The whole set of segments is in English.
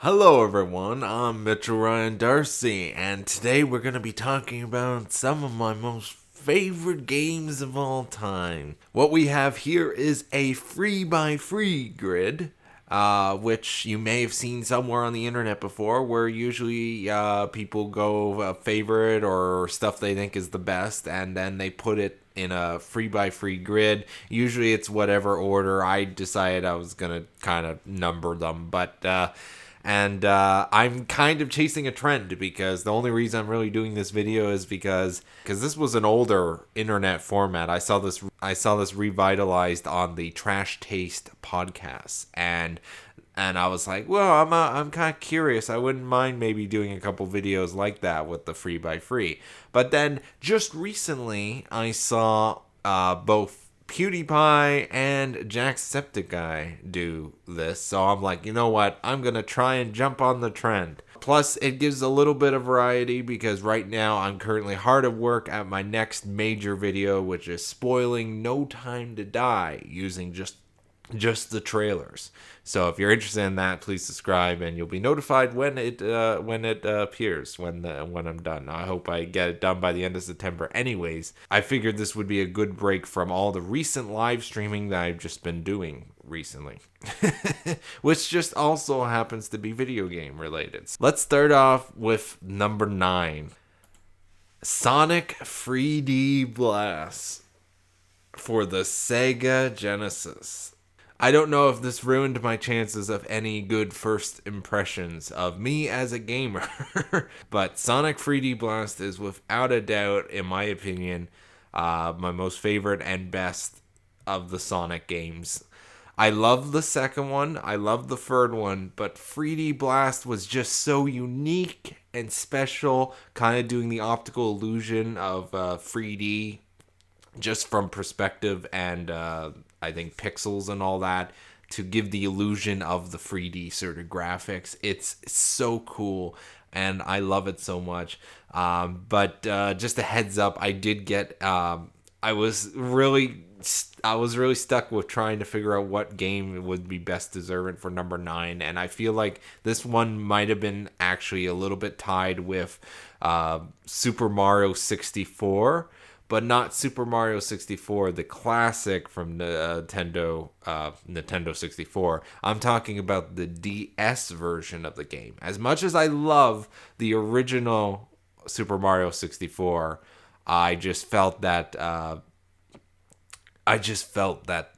Hello, everyone. I'm Mitchell Ryan Darcy, and today we're going to be talking about some of my most favorite games of all time. What we have here is a free by free grid, which you may have seen somewhere on the internet before, where usually people go favorite or stuff they think is the best, and then they put it in a free by free grid. Usually it's whatever order I decided I was going to kind of number them, but I'm kind of chasing a trend because the only reason I'm really doing this video is because this was an older internet format. I saw this revitalized on the Trash Taste podcast, and I was like, well, I'm kind of curious. I wouldn't mind maybe doing a couple videos like that with the free by free. But then just recently, I saw both PewDiePie and Jacksepticeye do this, so I'm like, you know what? I'm gonna try and jump on the trend. Plus, it gives a little bit of variety because right now I'm currently hard at work at my next major video, which is spoiling No Time to Die using just the trailers. So if you're interested in that, please subscribe and you'll be notified when it appears when I'm done. I hope I get it done by the end of September. Anyways, I figured this would be a good break from all the recent live streaming that I've just been doing recently, which just also happens to be video game related. Let's start off with number 9, Sonic 3D Blast for the Sega Genesis. I don't know if this ruined my chances of any good first impressions of me as a gamer, but Sonic 3D Blast is without a doubt, in my opinion, my most favorite and best of the Sonic games. I love the second one, I love the third one, but 3D Blast was just so unique and special, kind of doing the optical illusion of 3D just from perspective and I think pixels and all that to give the illusion of the 3D sort of graphics. It's so cool and I love it so much. But just a heads up, I did get I was really stuck with trying to figure out what game would be best deserving for number 9, and I feel like this one might have been actually a little bit tied with Super Mario 64. But not Super Mario 64, the classic from the Nintendo 64. I'm talking about the DS version of the game. As much as I love the original Super Mario 64, I just felt that the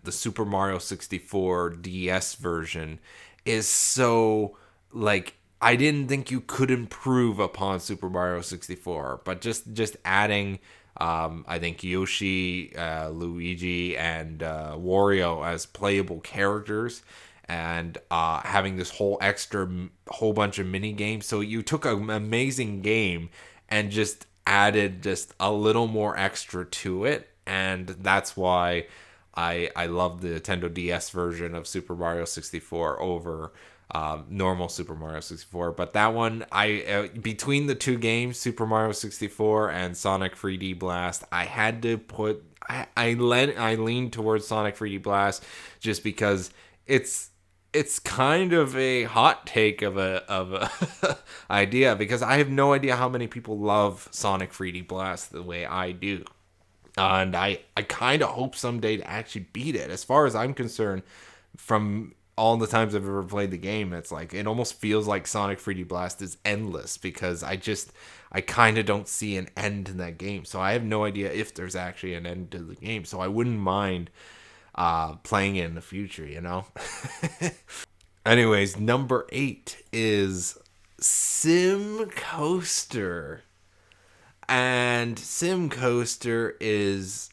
Super Mario 64 DS version is so, like, I didn't think you could improve upon Super Mario 64, but just adding I think Yoshi, Luigi, and Wario as playable characters, and having this whole bunch of mini games. So you took an amazing game and just added just a little more extra to it, and that's why I love the Nintendo DS version of Super Mario 64 over normal Super Mario 64. But that one, between the two games, Super Mario 64 and Sonic 3D Blast, I had to put I leaned towards Sonic 3D Blast just because it's kind of a hot take of a idea, because I have no idea how many people love Sonic 3D Blast the way I do. And I kind of hope someday to actually beat it. As far as I'm concerned, from all the times I've ever played the game, it's like, it almost feels like Sonic 3D Blast is endless, because I kind of don't see an end to that game. So I have no idea if there's actually an end to the game. So I wouldn't mind playing it in the future, you know? Anyways, number 8 is Sim Coaster. And Sim Coaster is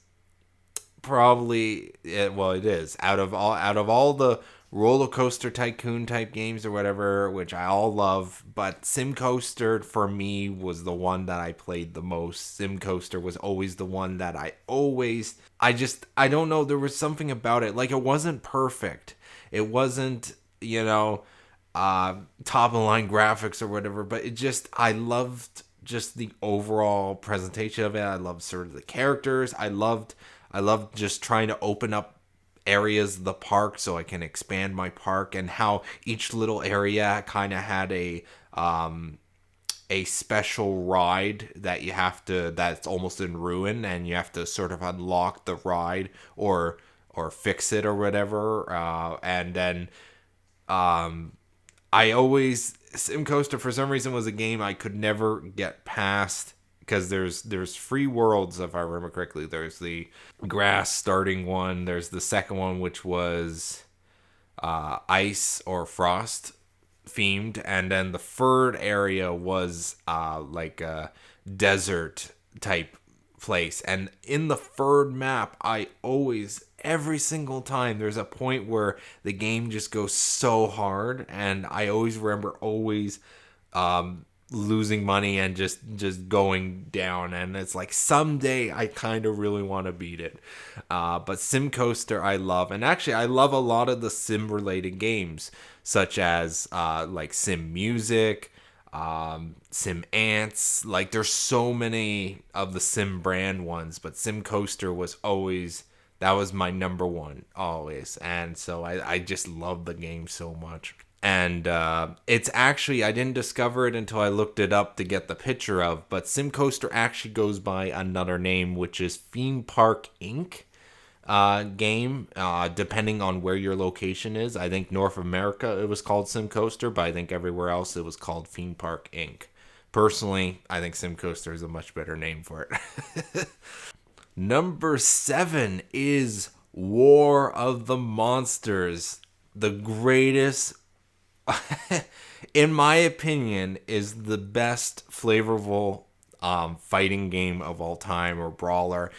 probably, it is, out of all the roller coaster tycoon type games or whatever, which I all love, but Sim Coaster for me was the one that I played the most. Sim Coaster was always the one that I don't know, there was something about it. Like, it wasn't perfect. It wasn't, top of the line graphics or whatever, but I loved just the overall presentation of it. I loved sort of the characters. I loved just trying to open up areas of the park so I can expand my park, and how each little area kind of had a special ride that you have to that's almost in ruin, and you have to sort of unlock the ride or fix it or whatever. And then I always Sim Coaster for some reason was a game I could never get past, because there's free worlds, if I remember correctly. There's the grass starting one. There's the second one, which was ice or frost themed, and then the third area was like a desert type place. And in the third map, I always, every single time, there's a point where the game just goes so hard, and I always remember losing money and just going down. And it's like, someday I kind of really want to beat it. But Sim Coaster I love, and actually I love a lot of the sim related games, such as like Sim Music, Sim Ants. Like, there's so many of the sim brand ones, but Sim Coaster was always, that was my number one always. And so I just love the game so much. And it's actually, I didn't discover it until I looked it up to get the picture of, but Sim Coaster actually goes by another name, which is Theme Park Inc. Game, depending on where your location is. I think North America it was called Sim Coaster, but I think everywhere else it was called Theme Park Inc. Personally, I think Sim Coaster is a much better name for it. Number 7 is War of the Monsters. The greatest, in my opinion, is the best flavorful fighting game of all time, or brawler.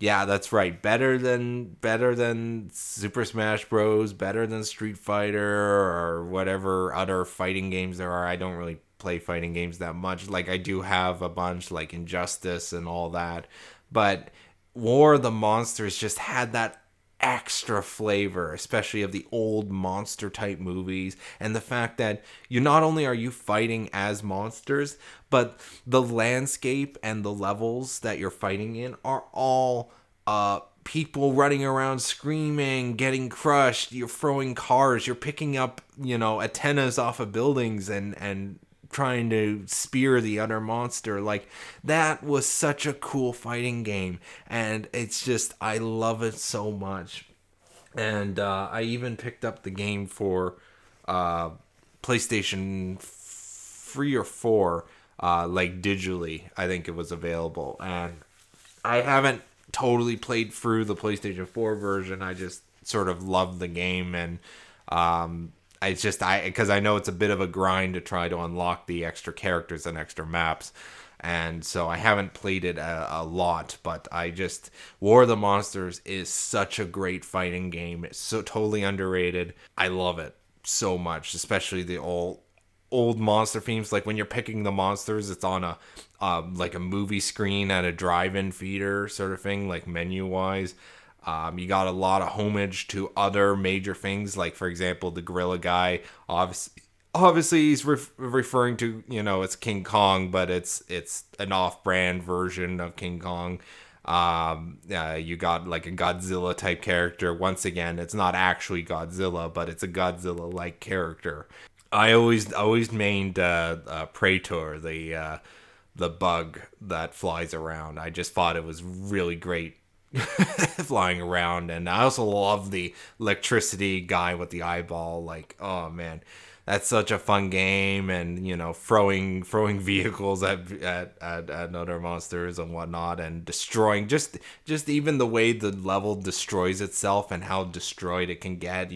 Yeah, that's right. Better than Super Smash Bros. Better than Street Fighter or whatever other fighting games there are. I don't really play fighting games that much. Like, I do have a bunch, like Injustice and all that, but War of the Monsters just had that extra flavor, especially of the old monster type movies, and the fact that you not only are you fighting as monsters, but the landscape and the levels that you're fighting in are all people running around screaming, getting crushed. You're throwing cars, you're picking up antennas off of buildings and trying to spear the other monster. Like, that was such a cool fighting game, and it's just, I love it so much. And I even picked up the game for PlayStation 3 or 4, like digitally. I think it was available, and I haven't totally played through the PlayStation 4 version. I just sort of love the game, and because I know it's a bit of a grind to try to unlock the extra characters and extra maps, and so I haven't played it a lot. But War of the Monsters is such a great fighting game. It's so totally underrated. I love it so much, especially the old monster themes. Like, when you're picking the monsters, it's on a like a movie screen at a drive-in theater sort of thing, like menu wise. You got a lot of homage to other major things, like, for example, the gorilla guy. Obviously he's referring to, it's King Kong, but it's an off-brand version of King Kong. You got like a Godzilla type character. Once again, it's not actually Godzilla, but it's a Godzilla like character. I always mained Praetor, the bug that flies around. I just thought it was really great flying around, and I also love the electricity guy with the eyeball. Like, oh man, that's such a fun game. And throwing vehicles at other monsters and whatnot, and destroying, just even the way the level destroys itself and how destroyed it can get.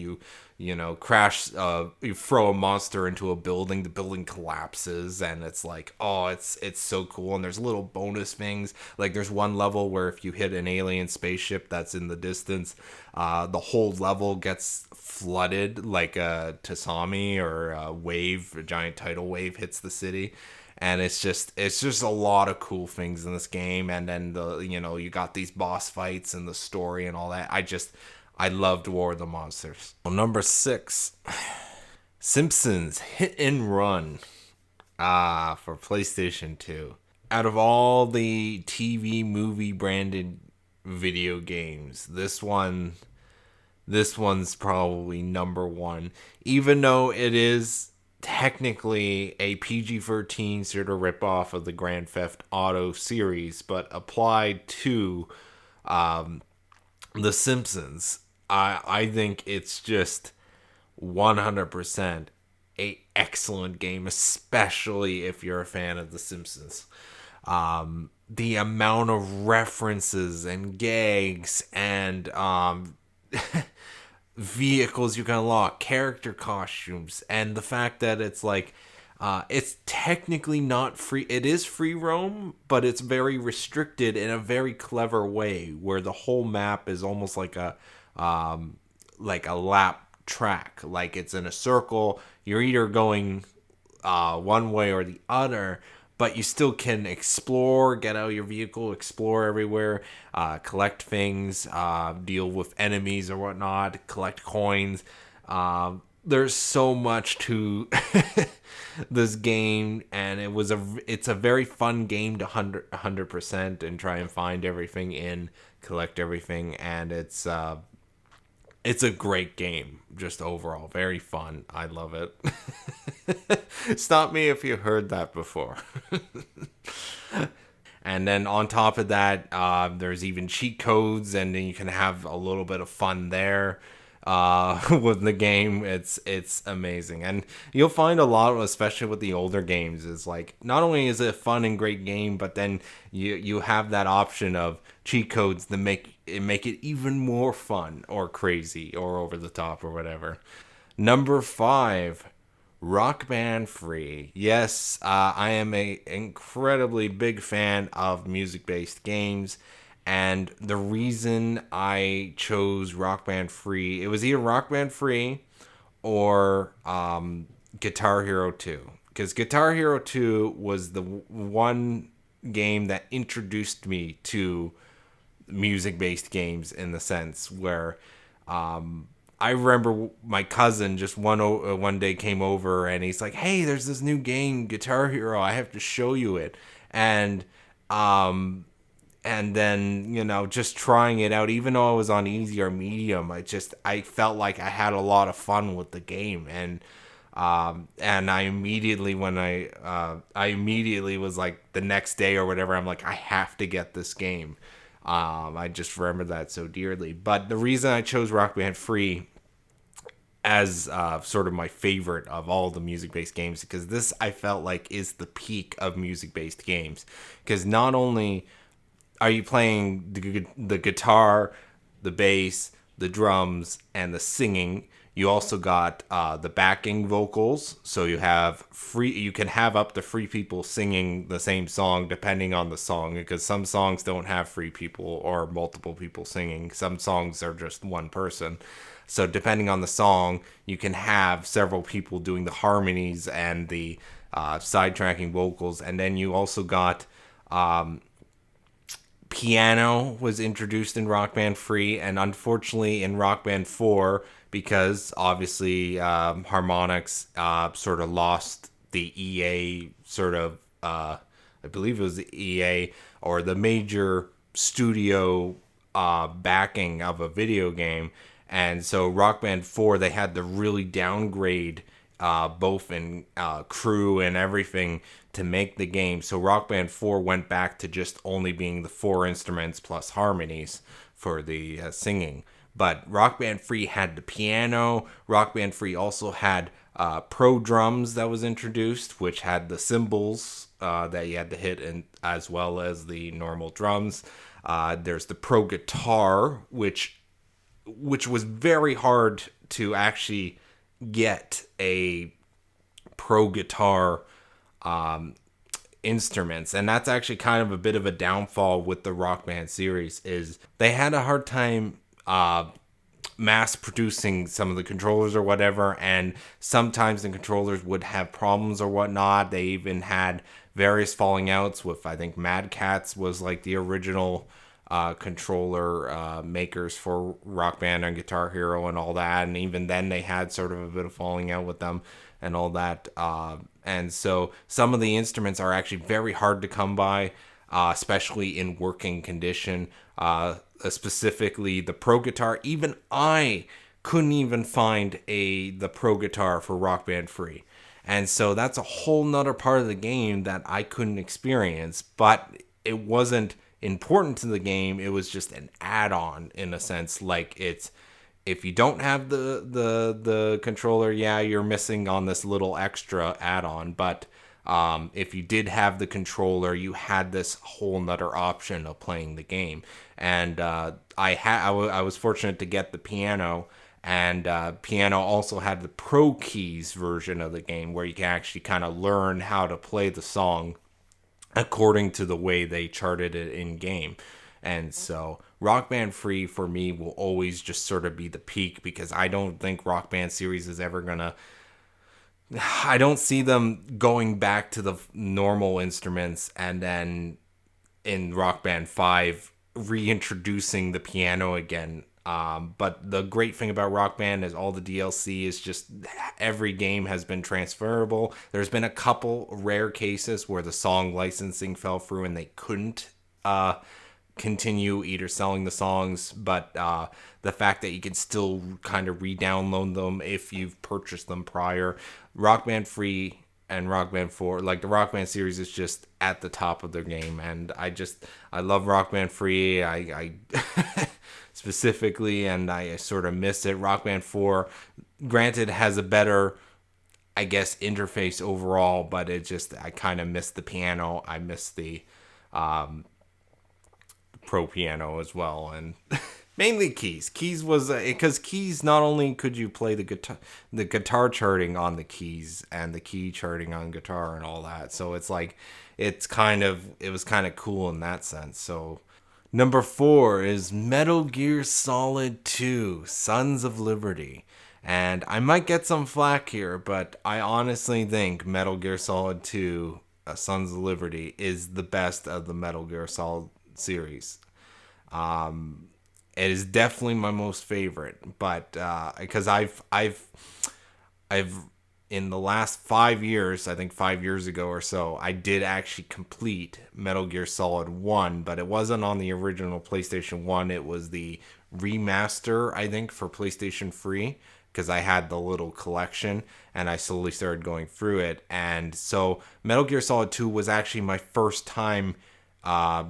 Crash, you throw a monster into a building, the building collapses, and it's like, oh, it's so cool. And there's little bonus things, like there's one level where if you hit an alien spaceship that's in the distance, the whole level gets flooded, like a tsunami or a giant tidal wave hits the city. And it's just a lot of cool things in this game. And then you got these boss fights and the story and all that. I loved War of the Monsters. Well, number 6, Simpsons Hit and Run, for PlayStation 2. Out of all the TV movie branded video games. This one's probably number one, even though it is technically a PG-13 sort of ripoff of the Grand Theft Auto series, but applied to The Simpsons. I think it's just 100% a excellent game, especially if you're a fan of The Simpsons. The amount of references and gags and vehicles you can unlock, character costumes, and the fact that it's technically not free. It is free roam, but it's very restricted in a very clever way, where the whole map is almost like a lap track. Like it's in a circle. You're either going one way or the other, but you still can explore, get out your vehicle, explore everywhere, collect things, deal with enemies or whatnot, collect coins. There's so much to this game, and it's a very fun game to 100% and try and find everything collect everything, and it's a great game, just overall. Very fun. I love it. Stop me if you heard that before. And then on top of that, there's even cheat codes, and then you can have a little bit of fun there with the game. It's amazing. And you'll find a lot, especially with the older games, is like, not only is it a fun and great game, but then you have that option of cheat codes that make it even more fun or crazy or over the top or whatever. Number 5, Rock Band Free. Yes, I am a incredibly big fan of music-based games, and the reason I chose Rock Band Free, it was either Rock Band Free or Guitar Hero 2. Because Guitar Hero 2 was the one game that introduced me to music-based games, in the sense where I remember my cousin just one day came over, and he's like, "Hey, there's this new game, Guitar Hero. I have to show you it." And then, just trying it out, even though I was on easy or medium, I felt like I had a lot of fun with the game. And I immediately, I immediately was like, the next day or whatever, I'm like, I have to get this game. I just remember that so dearly. But the reason I chose Rock Band Free as sort of my favorite of all the music-based games, because this, I felt like, is the peak of music-based games. Because not only are you playing the guitar, the bass, the drums, and the singing, you also got the backing vocals. So you can have up to 3 people singing the same song depending on the song, because some songs don't have 3 people or multiple people singing. Some songs are just one person. So depending on the song, you can have several people doing the harmonies and the sidetracking vocals. And then you also got piano was introduced in Rock Band Free, and unfortunately in Rock Band 4, because obviously Harmonix sort of lost the EA sort of, I believe it was the EA or the major studio backing of a video game. And so Rock Band 4, they had to really downgrade both in crew and everything to make the game. So Rock Band 4 went back to just only being the 4 instruments plus harmonies for the singing. But Rock Band Free had the piano. Rock Band Free also had Pro Drums that was introduced, which had the cymbals that you had to hit, and as well as the normal drums. There's the Pro Guitar, which was very hard to actually get a Pro Guitar instruments, and that's actually kind of a bit of a downfall with the Rock Band series, is they had a hard time mass producing some of the controllers or whatever, and sometimes the controllers would have problems or whatnot. They even had various falling outs with, I think, Mad Catz was like the original controller makers for Rock Band and Guitar Hero and all that, and even then they had sort of a bit of falling out with them and all that, and so some of the instruments are actually very hard to come by. especially in working condition. Specifically, the Pro Guitar. Even I couldn't even find the Pro Guitar for Rock Band Free. And so that's a whole nother part of the game that I couldn't experience, but it wasn't important to the game. It was just an add-on in a sense. Like, it's, if you don't have the controller, yeah, you're missing on this little extra add-on. But if you did have the controller, you had this whole nother option of playing the game. And I was fortunate to get the piano. And piano also had the Pro Keys version of the game, where you can actually kind of learn how to play the song according to the way they charted it in game. And so Rock Band Free for me will always just sort of be the peak, because I don't think Rock Band series is ever gonna, I don't see them going back to the normal instruments and then in Rock Band 5 reintroducing the piano again. But the great thing about Rock Band is all the DLC is just, every game has been transferable. There's been a couple rare cases where the song licensing fell through and they couldn't continue either selling the songs, but the fact that you can still kind of re-download them if you've purchased them prior. Rock Band Free and Rock Band 4, like the Rock Band series, is just at the top of their game, and I love Rock Band Free. I specifically, and I sort of miss it. Rock Band 4, granted, has a better, I guess, interface overall, but I kind of miss the piano. I miss the Pro Piano as well, and mainly keys. Keys was because keys, not only could you play the guitar charting on the keys and the key charting on guitar and all that, so it's like it was kind of cool in that sense. So number 4 is Metal Gear Solid 2: Sons of Liberty. And I might get some flack here, but I honestly think Metal Gear Solid 2: Sons of Liberty is the best of the Metal Gear Solid series. It is definitely my most favorite, but because I've in the last 5 years, I think 5 years ago or so, I did actually complete Metal Gear Solid 1, but it wasn't on the original PlayStation 1. It was the remaster, I think, for PlayStation 3, because I had the little collection and I slowly started going through it. And so Metal Gear Solid 2 was actually my first time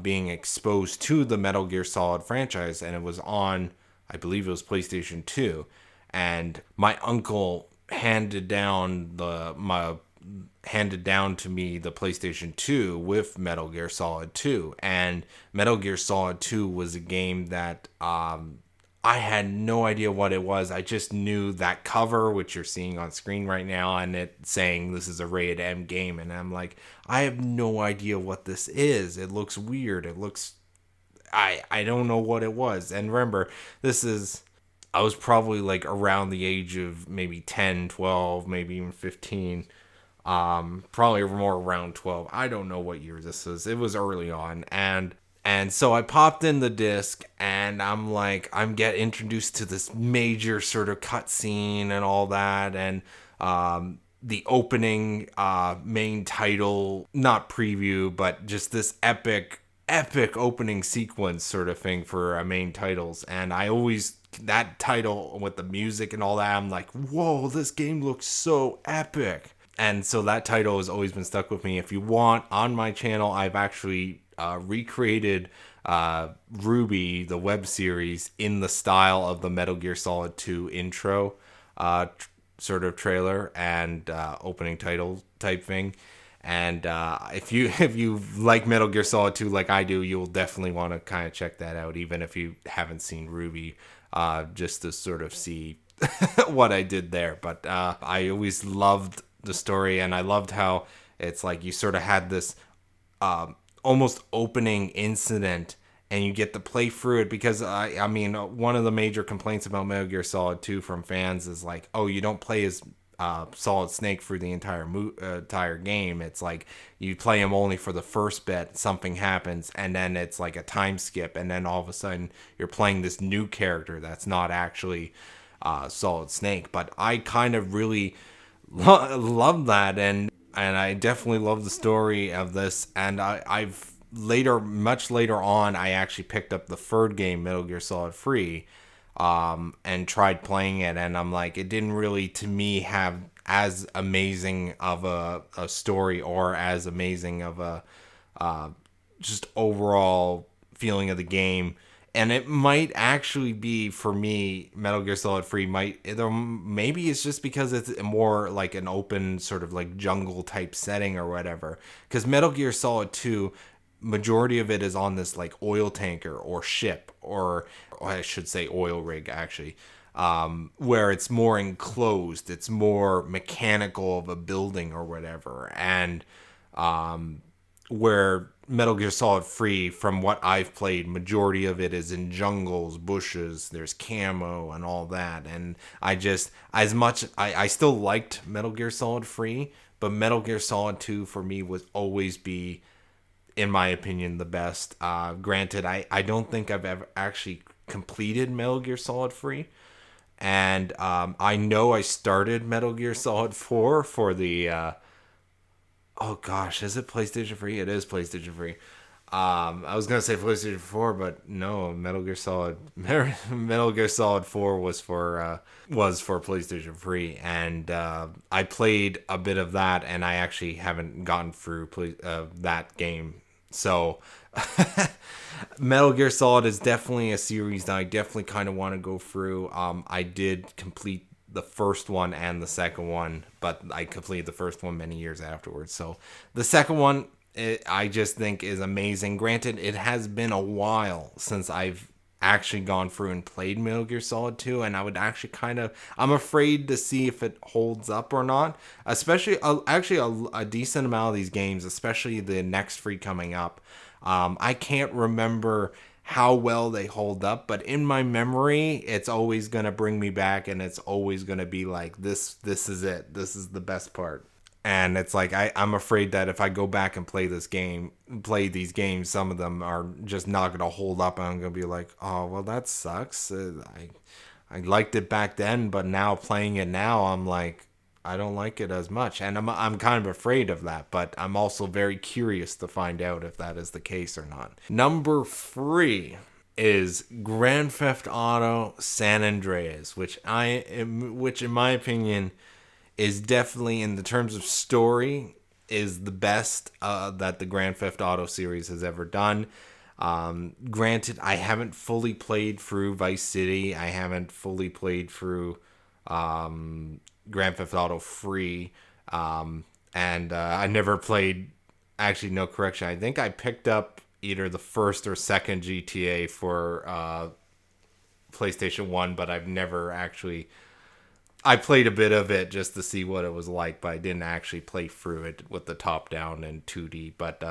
being exposed to the Metal Gear Solid franchise, and it was on, I believe it was PlayStation 2, and my uncle handed down to me the PlayStation 2 with Metal Gear Solid 2, and Metal Gear Solid 2 was a game that I had no idea what it was. I just knew that cover, which you're seeing on screen right now, and it saying this is a rated M game. And I'm like, I have no idea what this is. It looks weird. It looks, I don't know what it was. And remember, I was probably like around the age of maybe 10, 12, maybe even 15. Probably more around 12. I don't know what year this is. It was early on. And so I popped in the disc, and I'm get introduced to this major sort of cutscene and all that, and the opening main title, not preview, but just this epic opening sequence sort of thing for main titles. And that title with the music and all that, I'm like, whoa, this game looks so epic. And so that title has always been stuck with me. If you want, on my channel, I've actually recreated Ruby, the web series, in the style of the Metal Gear Solid 2 intro sort of trailer and opening title type thing. And if you like Metal Gear Solid 2 like I do, you'll definitely want to kind of check that out, even if you haven't seen Ruby, just to sort of see what I did there. But I always loved the story, and I loved how it's like you sort of had this almost opening incident, and you get to play through it, because I mean, one of the major complaints about Metal Gear Solid 2 from fans is like, oh, you don't play as Solid Snake through the entire game. It's like you play him only for the first bit, something happens, and then it's like a time skip, and then all of a sudden you're playing this new character that's not actually Solid Snake. But I kind of really love that, and I definitely love the story of this, and I've much later on, I actually picked up the third game, Metal Gear Solid 3, and tried playing it, and I'm like, it didn't really, to me, have as amazing of a story or as amazing of a just overall feeling of the game. And it might actually be, for me, Metal Gear Solid 3 maybe it's just because it's more like an open sort of like jungle type setting or whatever. Because Metal Gear Solid 2, majority of it is on this like oil tanker or ship, or I should say oil rig actually, where it's more enclosed, it's more mechanical of a building or whatever. And where Metal Gear Solid 3, from what I've played, majority of it is in jungles, bushes, there's camo and all that. And I just, as much, I still liked Metal Gear Solid 3, but Metal Gear Solid 2 for me would always be, in my opinion, the best. Granted, I don't think I've ever actually completed Metal Gear Solid 3. And I know I started Metal Gear Solid 4 for the... oh gosh, is it PlayStation 3? It is PlayStation 3. I was gonna say PlayStation 4, but no, Metal Gear Solid 4 was for PlayStation 3, and I played a bit of that, and I actually haven't gotten through that game. So Metal Gear Solid is definitely a series that I definitely kind of want to go through. I did complete the first one and the second one, but I completed the first one many years afterwards. So the second one, I just think is amazing. Granted, it has been a while since I've actually gone through and played Metal Gear Solid 2, and I would actually I'm afraid to see if it holds up or not. Especially, a decent amount of these games, especially the next three coming up. I can't remember how well they hold up, but in my memory, it's always going to bring me back, and it's always going to be like, this is it. This is the best part. And it's like, I'm afraid that if I go back and play these games, some of them are just not going to hold up, and I'm going to be like, oh, well, that sucks. I liked it back then, but now playing it now, I'm like, I don't like it as much. And I'm kind of afraid of that, but I'm also very curious to find out if that is the case or not. Number 3 is Grand Theft Auto San Andreas, which in my opinion is definitely, in the terms of story, is the best that the Grand Theft Auto series has ever done. Granted, I haven't fully played through Vice City. I haven't fully played through Grand Theft Auto 3, and I never played, actually, no, correction, I think I picked up either the first or second GTA for PlayStation 1, but I've never actually, I played a bit of it just to see what it was like, but I didn't actually play through it with the top down and 2D, but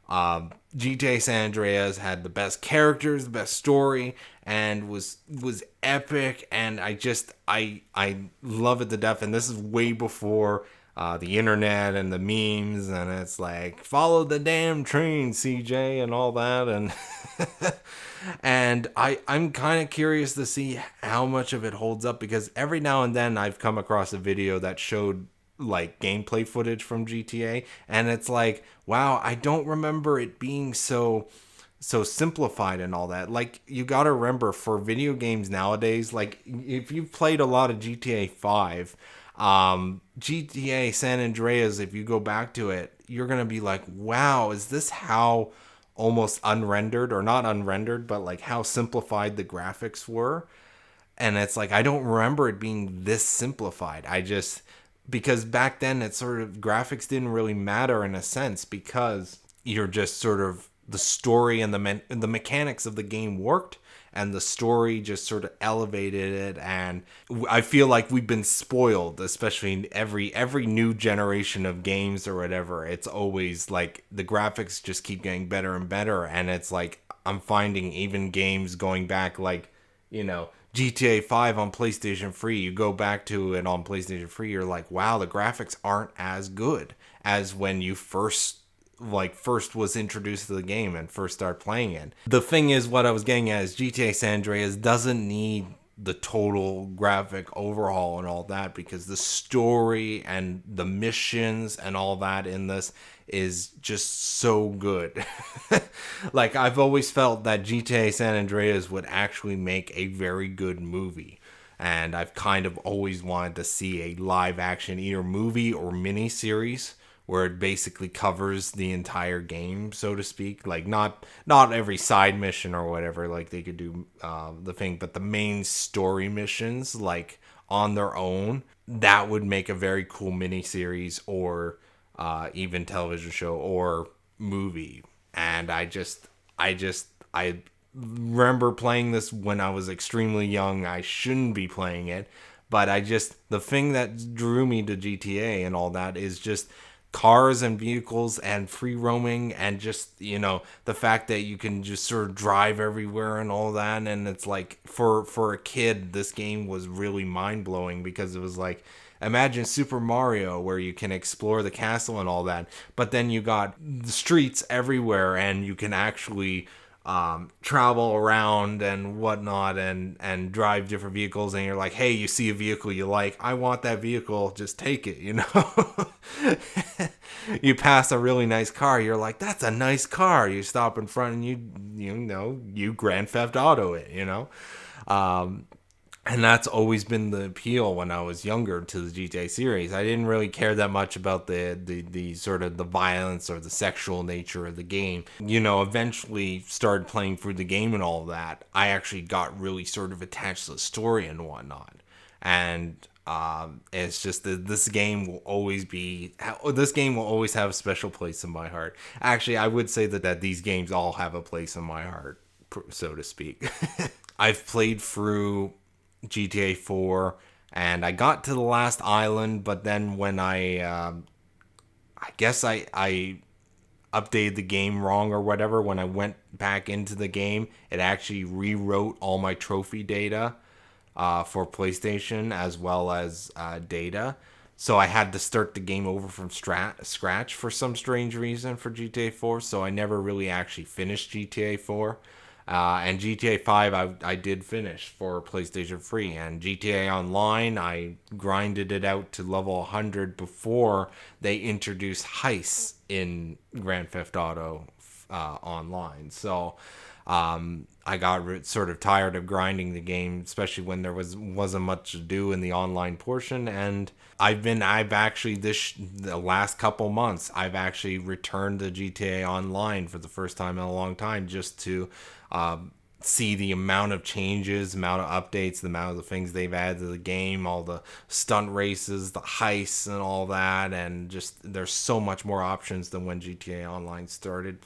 GTA San Andreas had the best characters, the best story, and was epic, and I love it to death. And this is way before the internet and the memes, and it's like, follow the damn train, CJ, and all that, and and I'm kind of curious to see how much of it holds up, because every now and then I've come across a video that showed like gameplay footage from GTA, and it's like, wow, I don't remember it being so simplified and all that. Like, you gotta remember, for video games nowadays, like, if you've played a lot of GTA 5, GTA San Andreas, if you go back to it, you're gonna be like, wow, is this how almost unrendered, or not unrendered, but like how simplified the graphics were? And it's like, I don't remember it being this simplified. Because back then, it sort of, graphics didn't really matter in a sense, because you're just sort of, the story and the mechanics of the game worked, and the story just sort of elevated it. And I feel like we've been spoiled, especially in every new generation of games or whatever. It's always like the graphics just keep getting better and better, and it's like, I'm finding even games going back, like, you know, GTA 5 on PlayStation 3, you go back to it on PlayStation 3, you're like, wow, the graphics aren't as good as when you first was introduced to the game and first started playing it. The thing is, what I was getting at is GTA San Andreas doesn't need the total graphic overhaul and all that, because the story and the missions and all that in this is just so good. Like, I've always felt that GTA San Andreas would actually make a very good movie. And I've kind of always wanted to see a live action either movie or mini series where it basically covers the entire game, so to speak. Like, not every side mission or whatever, like they could do the thing, but the main story missions, like on their own, that would make a very cool mini series or even television show or movie. And I remember playing this when I was extremely young. I shouldn't be playing it, but the thing that drew me to GTA and all that is just cars and vehicles and free roaming, and just, the fact that you can just sort of drive everywhere and all that. And it's like, for a kid, this game was really mind-blowing, because it was like, imagine Super Mario where you can explore the castle and all that, but then you got the streets everywhere and you can actually travel around and whatnot, and drive different vehicles. And you're like, hey, you see a vehicle you like, I want that vehicle, just take it. You pass a really nice car, you're like, that's a nice car, you stop in front and you Grand Theft Auto it. And that's always been the appeal when I was younger to the GTA series. I didn't really care that much about the sort of the violence or the sexual nature of the game. Eventually started playing through the game and all that. I actually got really sort of attached to the story and whatnot. And it's just that this game will always have a special place in my heart. Actually, I would say that these games all have a place in my heart, so to speak. I've played through GTA 4 and I got to the last island, but then when I guess I updated the game wrong or whatever, when I went back into the game, it actually rewrote all my trophy data for PlayStation as well as data. So I had to start the game over from scratch for some strange reason for GTA 4, so I never really actually finished GTA 4. And GTA 5 I did finish for PlayStation 3. And GTA Online, I grinded it out to level 100 before they introduced heists in Grand Theft Auto Online. So I got sort of tired of grinding the game, especially when there wasn't much to do in the online portion. And I've actually the last couple months, I've actually returned to GTA Online for the first time in a long time, just to see the amount of changes, amount of updates, the amount of the things they've added to the game, all the stunt races, the heists and all that. And just, there's so much more options than when GTA Online started.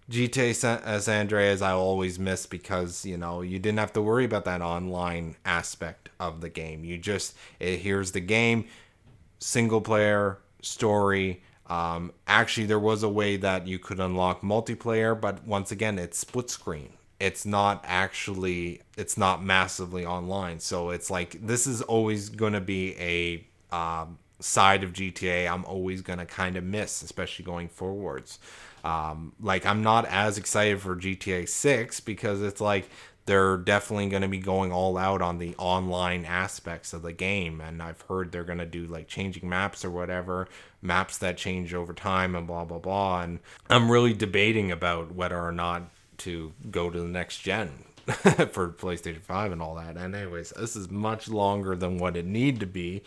GTA San Andreas I always miss, because you didn't have to worry about that online aspect of the game. Here's the game, single player story. Actually, there was a way that you could unlock multiplayer, but once again, it's split screen. It's not massively online. So it's like, this is always going to be a side of GTA I'm always going to kind of miss, especially going forwards. Like, I'm not as excited for GTA 6, because it's like they're definitely going to be going all out on the online aspects of the game. And I've heard they're going to do like changing maps or whatever, maps that change over time and blah, blah, blah. And I'm really debating about whether or not to go to the next gen for PlayStation 5 and all that. And anyways, this is much longer than what it need to be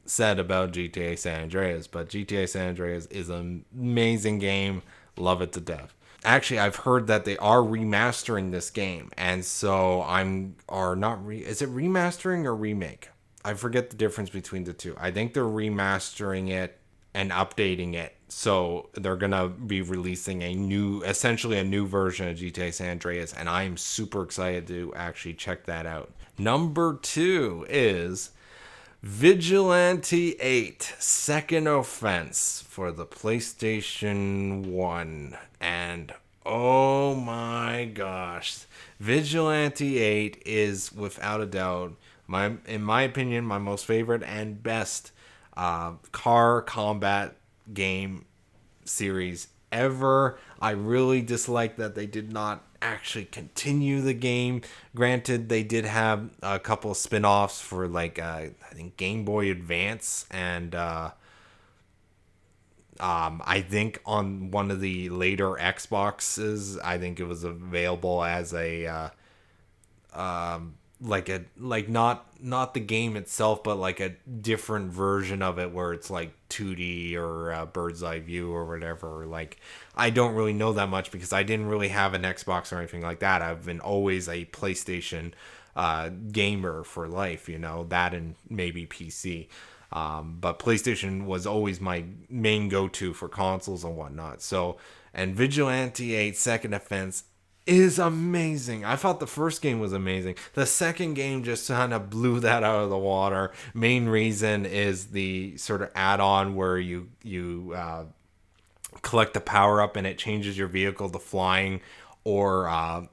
said about GTA San Andreas. But GTA San Andreas is an amazing game. Love it to death. Actually, I've heard that they are remastering this game, and so is it remastering or remake? I forget the difference between the two. I think they're remastering it and updating it, so they're gonna be releasing essentially a new version of GTA San Andreas, and I am super excited to actually check that out. Number 2 is Vigilante 8 Second Offense for the PlayStation 1. And oh my gosh, Vigilante 8 is without a doubt, in my opinion, my most favorite and best car combat game series ever. I really dislike that they did not actually continue the game. Granted, they did have a couple of spin-offs for like I think Game Boy Advance and I think on one of the later Xboxes, I think it was available as a not the game itself, but like a different version of it where it's like 2D or bird's eye view or whatever. Like I don't really know that much because I didn't really have an Xbox or anything like that. I've been always a PlayStation gamer for life, that and maybe PC. But PlayStation was always my main go-to for consoles and whatnot. So, and Vigilante 8 Second Offense is amazing. I thought the first game was amazing. The second game just kind of blew that out of the water. Main reason is the sort of add-on where you collect the power-up and it changes your vehicle to flying or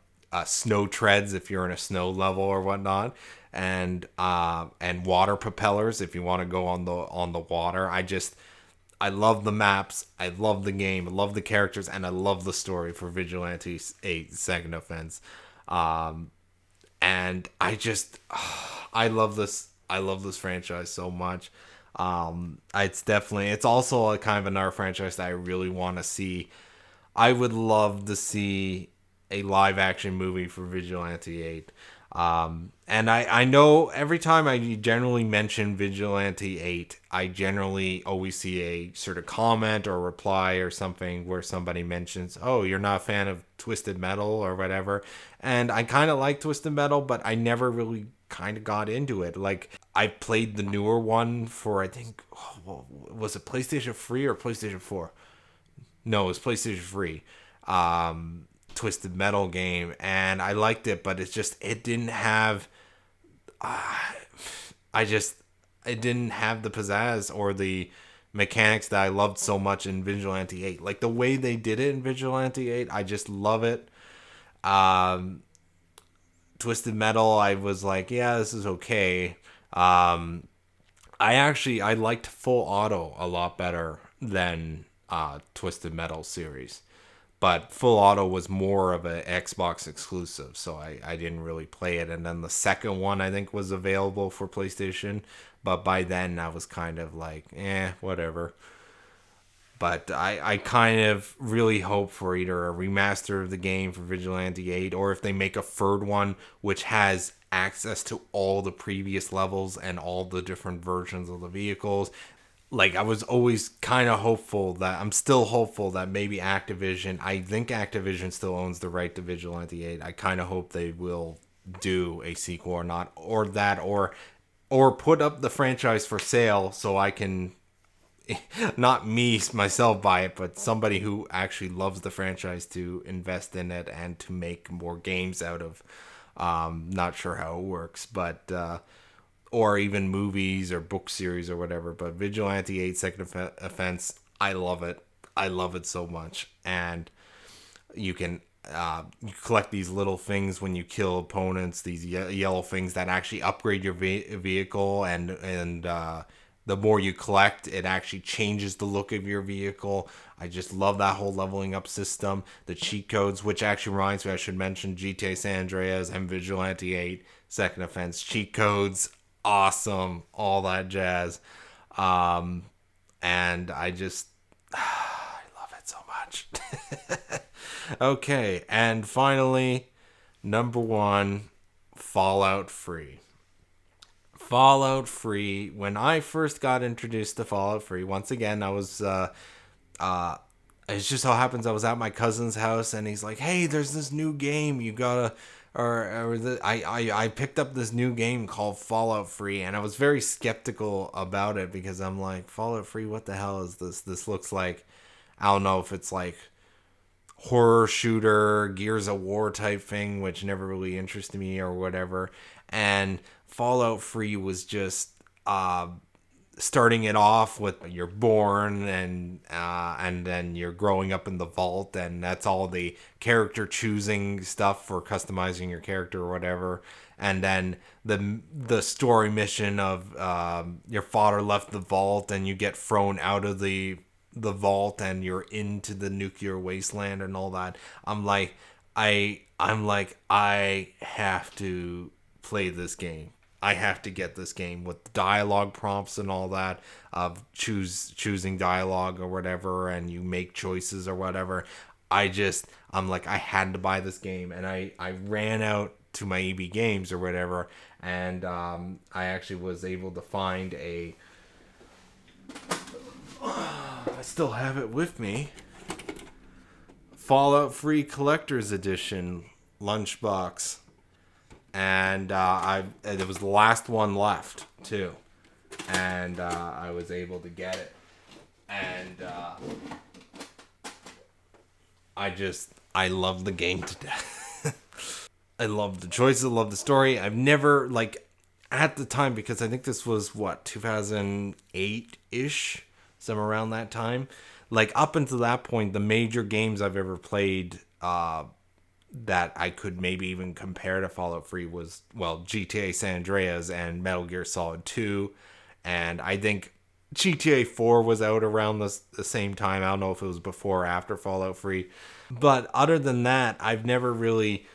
snow treads if you're in a snow level or whatnot, and water propellers if you want to go on the water. I love the maps, I love the game, I love the characters, and I love the story for Vigilante 8 Second Offense. And I love this franchise so much. It's also a kind of another franchise that I really want to see. I would love to see a live action movie for Vigilante 8. And I know every time I generally mention Vigilante 8, I generally always see a sort of comment or reply or something where somebody mentions, oh, you're not a fan of Twisted Metal or whatever. And I kind of like Twisted Metal, but I never really kind of got into it. Like, I played the newer one for, I think, was it PlayStation 3 or PlayStation 4? No, it was PlayStation 3. Twisted Metal game, and I liked it, but it didn't have it didn't have the pizzazz or the mechanics that I loved so much in Vigilante 8. Like the way they did it in Vigilante 8, I just love it. Twisted Metal, I was like, yeah, this is okay. I liked Full Auto a lot better than Twisted Metal series. But Full Auto was more of an Xbox exclusive, so I didn't really play it. And then the second one, I think, was available for PlayStation. But by then, I was kind of like, whatever. But I kind of really hope for either a remaster of the game for Vigilante 8, or if they make a third one, which has access to all the previous levels and all the different versions of the vehicles. Like, I was always kind of I'm still hopeful that maybe Activision, I think Activision still owns the right to Vigilante 8. I kind of hope they will do a sequel or not, or that, or put up the franchise for sale so I can, not me, myself buy it, but somebody who actually loves the franchise to invest in it and to make more games out of. Not sure how it works, but, or even movies or book series or whatever. But Vigilante 8 Second Offense, I love it. I love it so much. And you can you collect these little things when you kill opponents, these yellow things that actually upgrade your vehicle. And the more you collect, it actually changes the look of your vehicle. I just love that whole leveling up system. The cheat codes, which actually reminds me, I should mention GTA San Andreas and Vigilante 8 Second Offense cheat codes. Awesome, all that jazz. And I love it so much. Okay, and finally, number 1, Fallout 3. Fallout 3, when I first got introduced to Fallout 3, once again, I was it just so happens I was at my cousin's house and he's like, hey, there's this new game, you gotta, I picked up this new game called Fallout 3, and I was very skeptical about it because I'm like, Fallout 3, what the hell is this? This looks like, I don't know if it's like horror shooter, Gears of War type thing, which never really interested me or whatever. And Fallout 3 was just starting it off with you're born and then you're growing up in the vault, and that's all the character choosing stuff for customizing your character or whatever. And then the story mission of your father left the vault and you get thrown out of the the vault and you're into the nuclear wasteland and all that, I'm like I have to play this game. I have to get this game with dialogue prompts and all that of choosing dialogue or whatever, and you make choices or whatever. I'm like, I had to buy this game, and I ran out to my EB Games or whatever, and I actually was able to find I still have it with me, Fallout Free Collector's Edition lunchbox, and it was the last one left too, and I was able to get it, and I love the game to death. I love the choices, I love the story. I've never, like, at the time, because I think this was 2008 ish, somewhere around that time. Like, up until that point, the major games I've ever played that I could maybe even compare to Fallout 3 was, well, GTA San Andreas and Metal Gear Solid 2. And I think GTA 4 was out around the same time. I don't know if it was before or after Fallout 3. But other than that, I've never really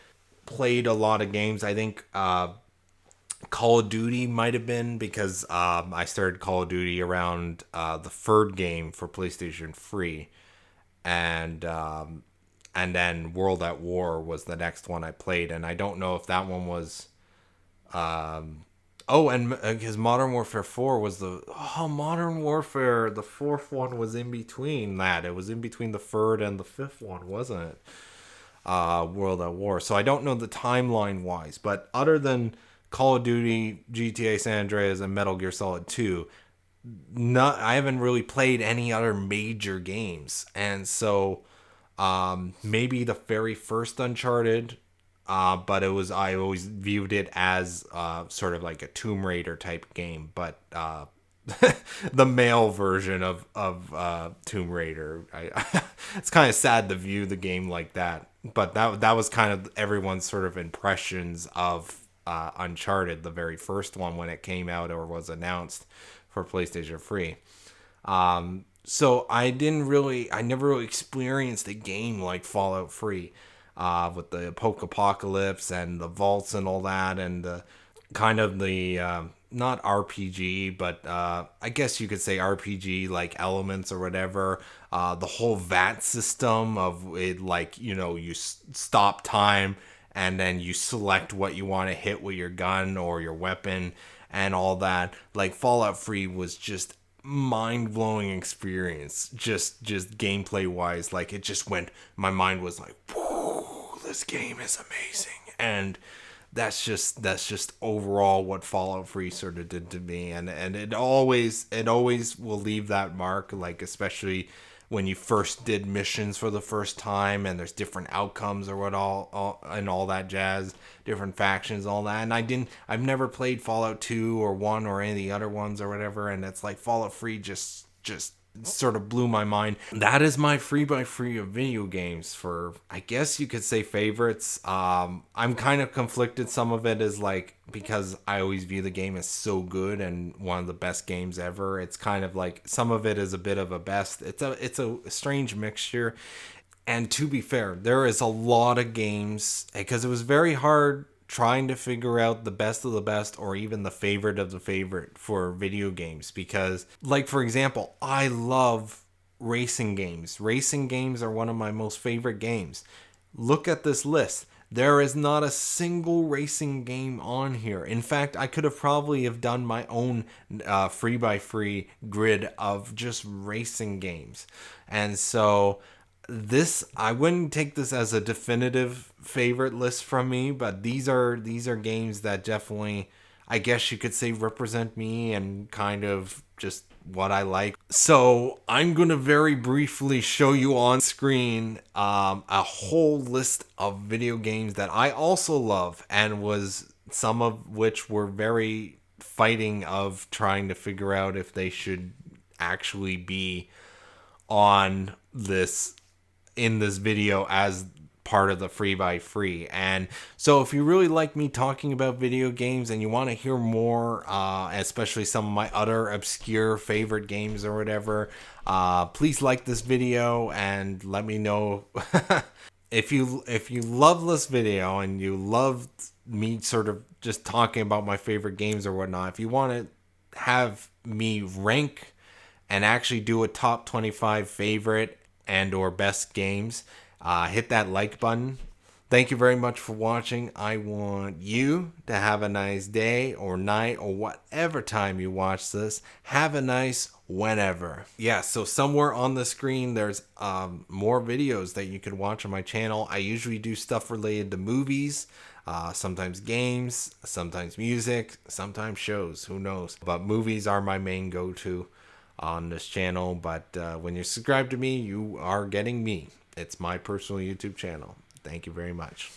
played a lot of games. I think Call of Duty might have been, because I started Call of Duty around the third game for PlayStation 3. And then World at War was the next one I played. And I don't know if that one was... because Modern Warfare 4 was Modern Warfare, the fourth one was in between that. It was in between the third and the fifth one, wasn't it? World at War. So I don't know the timeline wise, but other than Call of Duty, GTA San Andreas, and Metal Gear Solid 2, I haven't really played any other major games. And so maybe the very first Uncharted, but I always viewed it as sort of like a Tomb Raider type game, but the male version of Tomb Raider. It's kind of sad to view the game like that, but that was kind of everyone's sort of impressions of Uncharted, the very first one when it came out or was announced for PlayStation 3. So I never really experienced a game like Fallout 3, with the post-apocalypse and the vaults and all that, and the kind of the not RPG, but I guess you could say RPG like elements or whatever. The whole VAT system of it, like, you stop time and then you select what you want to hit with your gun or your weapon and all that. Like, Fallout 3 was just mind-blowing experience, just gameplay wise. Like, it just went, my mind was like, whoa, this game is amazing. And that's just overall what Fallout 3 sort of did to me, and it always will leave that mark, like, especially when you first did missions for the first time and there's different outcomes or what all and all that jazz, different factions, all that. And I've never played Fallout 2 or 1 or any of the other ones or whatever, and it's like Fallout 3 just sort of blew my mind. That is my 3x3 of video games for, I guess you could say, favorites. I'm kind of conflicted. Some of it is like, because I always view the game as so good and one of the best games ever. It's kind of like, some of it is a bit of a best. It's a strange mixture. And to be fair, there is a lot of games, because it was very hard trying to figure out the best of the best or even the favorite of the favorite for video games, because, like, for example, I love racing games. Racing games are one of my most favorite games. Look at this list. There is not a single racing game on here. In fact, I could have probably have done my own 3x3 grid of just racing games. And so I wouldn't take this as a definitive favorite list from me, but these are games that definitely, I guess you could say, represent me and kind of just what I like. So I'm gonna very briefly show you on screen a whole list of video games that I also love, and was some of which were very fighting of trying to figure out if they should actually be on this, in this video, as part of the Free by Free. And so if you really like me talking about video games and you want to hear more, especially some of my other obscure favorite games or whatever, please like this video and let me know. If you love this video and you love me sort of just talking about my favorite games or whatnot, if you want to have me rank and actually do a top 25 favorite and or best games, hit that like button. Thank you very much for watching. I want you to have a nice day or night or whatever time you watch this. Have a nice whenever. Yeah, so somewhere on the screen there's more videos that you can watch on my channel. I usually do stuff related to movies, sometimes games, sometimes music, sometimes shows, who knows. But movies are my main go-to on this channel. But when you subscribe to me, you are getting me. It's my personal YouTube channel. Thank you very much.